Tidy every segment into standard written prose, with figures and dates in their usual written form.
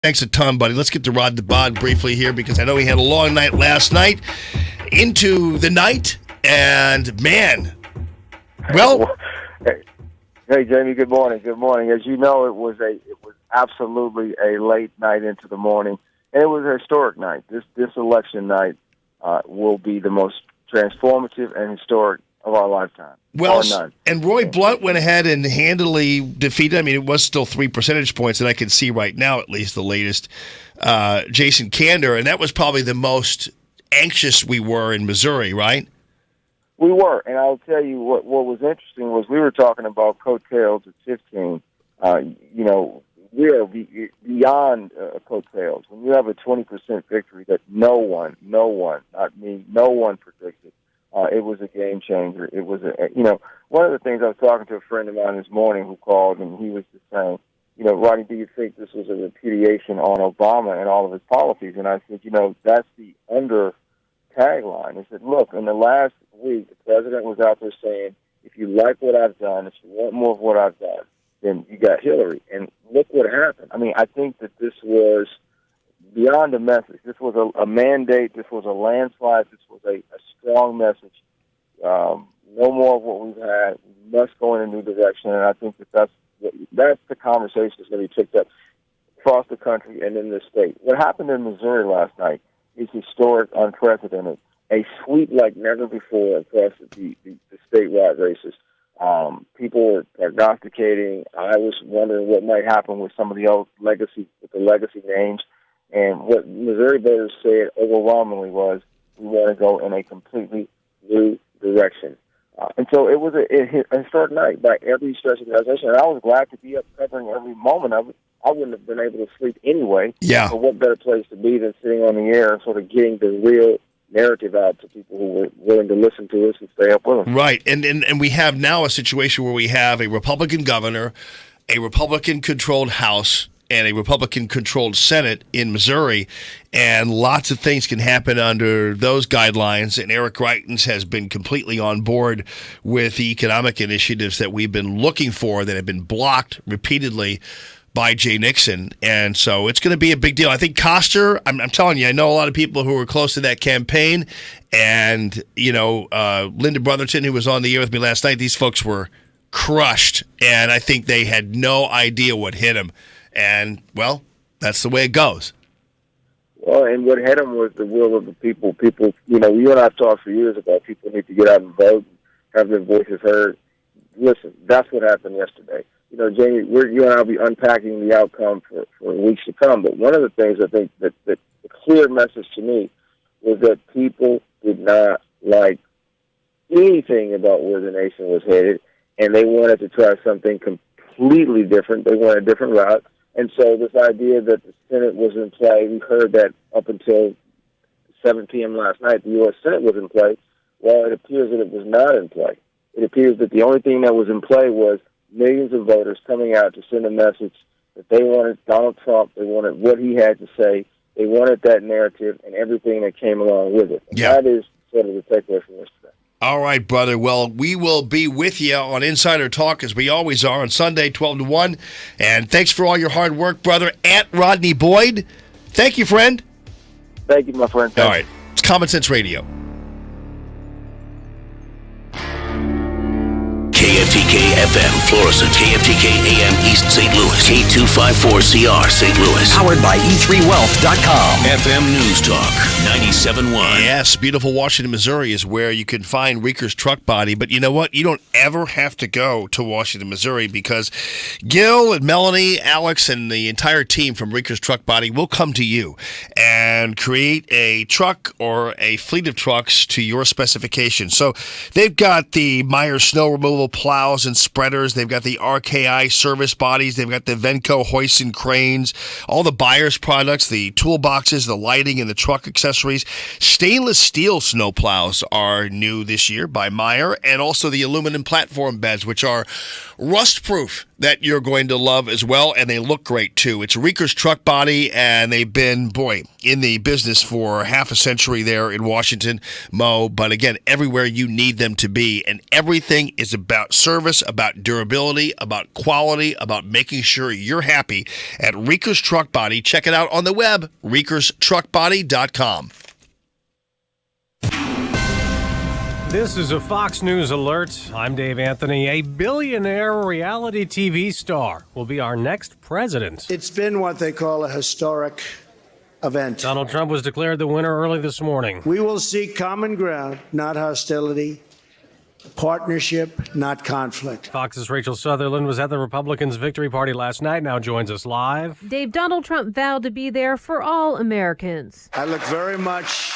Thanks a ton, buddy. Let's get to Rod the Bod briefly here because I know he had a long night last night into the night, and man, well. Hey, Jamie. Good morning. Good morning. As you know, it was absolutely a late night into the morning, and it was a historic night. This election night will be the most transformative and historic of our lifetime. Well, and Roy Blunt went ahead and handily defeated. I mean, it was still 3 percentage points that I can see right now, at least the latest. Jason Kander, and that was probably the most anxious we were in Missouri, right? We were, and I'll tell you what was interesting was we were talking about coattails at 15. We are beyond coattails. When you have a 20% victory that no one, not me, no one predicted, it was a game changer. It was one of the things I was talking to a friend of mine this morning who called, and he was just saying, Rodney, do you think this was a repudiation on Obama and all of his policies? And I said, that's the tagline. I said, look, in the last week, the president was out there saying, if you like what I've done, if you want more of what I've done, then you got Hillary. And look what happened. I mean, I think that this was beyond a message. This was a mandate. This was a landslide. This was a strong message. No more of what we've had. We must go in a new direction. And I think that's the conversation that's going to be picked up across the country and in this state. What happened in Missouri last night is historic, unprecedented, a sweep like never before across the statewide races. People were prognosticating. I was wondering what might happen with some of the old legacy names. And what Missouri voters said overwhelmingly was, we want to go in a completely new direction. And so it was a historic night by every stretch of the imagination. And I was glad to be up covering every moment of it. I wouldn't have been able to sleep anyway. Yeah. So what better place to be than sitting on the air and sort of getting the real narrative out to people who were willing to listen to us and stay up with us. Right. And we have now a situation where we have a Republican governor, a Republican-controlled House, and a Republican-controlled Senate in Missouri, and lots of things can happen under those guidelines, and Eric Greitens has been completely on board with the economic initiatives that we've been looking for that have been blocked repeatedly by Jay Nixon, and so it's going to be a big deal. I think Koster, I'm telling you, I know a lot of people who were close to that campaign, and, Linda Brotherton, who was on the air with me last night, these folks were crushed, and I think they had no idea what hit them. And, well, that's the way it goes. Well, and what hit them was the will of the people. People, you and I have talked for years about people need to get out and vote, have their voices heard. Listen, that's what happened yesterday. Jamie, you and I will be unpacking the outcome for weeks to come. But one of the things I think that the clear message to me was that people did not like anything about where the nation was headed, and they wanted to try something completely different. They wanted a different route. And so this idea that the Senate was in play, we heard that up until 7 p.m. last night, the U.S. Senate was in play. Well, it appears that it was not in play. It appears that the only thing that was in play was millions of voters coming out to send a message that they wanted Donald Trump, they wanted what he had to say, they wanted that narrative and everything that came along with it. Yeah. That is sort of the takeaway from yesterday. All right, brother. Well, we will be with you on Insider Talk, as we always are, on Sunday, 12 to 1. And thanks for all your hard work, brother, at Rodney Boyd. Thank you, friend. Thank you, my friend. All right. It's Common Sense Radio. KFTK FM, Florissant, KFTK AM East St. Louis, K254CR St. Louis, powered by E3Wealth.com, FM News Talk, 97.1. Yes, beautiful Washington, Missouri is where you can find Reeker's Truck Body. But you know what? You don't ever have to go to Washington, Missouri, because Gil and Melanie, Alex, and the entire team from Reeker's Truck Body will come to you and create a truck or a fleet of trucks to your specifications. So they've got the Meyer snow removal plows and spreaders. They've got the RKI service bodies. They've got the Venco hoists and cranes, all the Buyers products, the toolboxes, the lighting, and the truck accessories. Stainless steel snow plows are new this year by Meyer, and also the aluminum platform beds, which are rust-proof. that you're going to love as well, and they look great too. It's Reeker's Truck Body, and they've been, in the business for half a century there in Washington, Mo. But again, everywhere you need them to be, and everything is about service, about durability, about quality, about making sure you're happy at Reeker's Truck Body. Check it out on the web, ReekersTruckBody.com. This is a Fox News alert. I'm Dave Anthony. A billionaire reality TV star will be our next president. It's been what they call a historic event. Donald Trump was declared the winner early this morning. We will seek common ground, not hostility, partnership, not conflict. Fox's Rachel Sutherland was at the Republicans' victory party last night, now joins us live. Dave, Donald Trump vowed to be there for all Americans. I look very much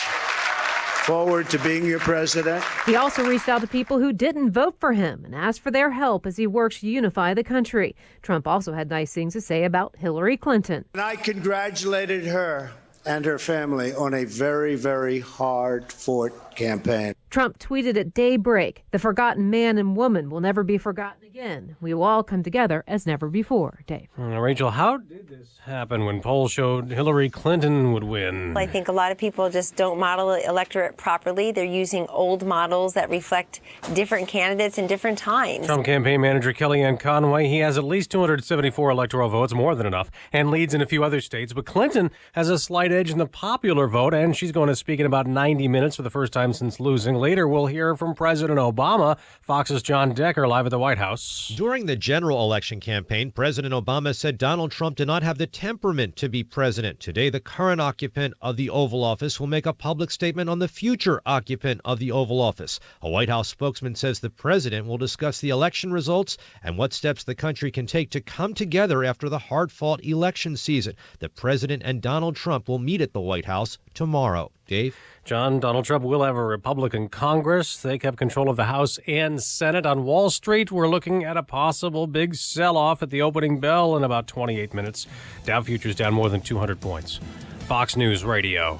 forward to being your president. He also reached out to people who didn't vote for him and asked for their help as he works to unify the country. Trump also had nice things to say about Hillary Clinton. And I congratulated her and her family on a very, very hard-fought campaign. Trump tweeted at daybreak, "The forgotten man and woman will never be forgotten again. We will all come together as never before." Dave. Rachel, how did this happen when polls showed Hillary Clinton would win? I think a lot of people just don't model the electorate properly. They're using old models that reflect different candidates in different times. Trump campaign manager Kellyanne Conway, he has at least 274 electoral votes, more than enough, and leads in a few other states. But Clinton has a slight edge in the popular vote, and she's going to speak in about 90 minutes for the first time since losing. Later, we'll hear from President Obama. Fox's John Decker live at the White House. During the general election campaign, President Obama said Donald Trump did not have the temperament to be president. Today, the current occupant of the Oval Office will make a public statement on the future occupant of the Oval Office. A White House spokesman says the president will discuss the election results and what steps the country can take to come together after the hard-fought election season. The president and Donald Trump will meet at the White House tomorrow. Dave? John, Donald Trump will have a Republican Congress. They kept control of the House and Senate. On Wall Street, we're looking at a possible big sell-off at the opening bell in about 28 minutes. Dow futures down more than 200 points. Fox News Radio.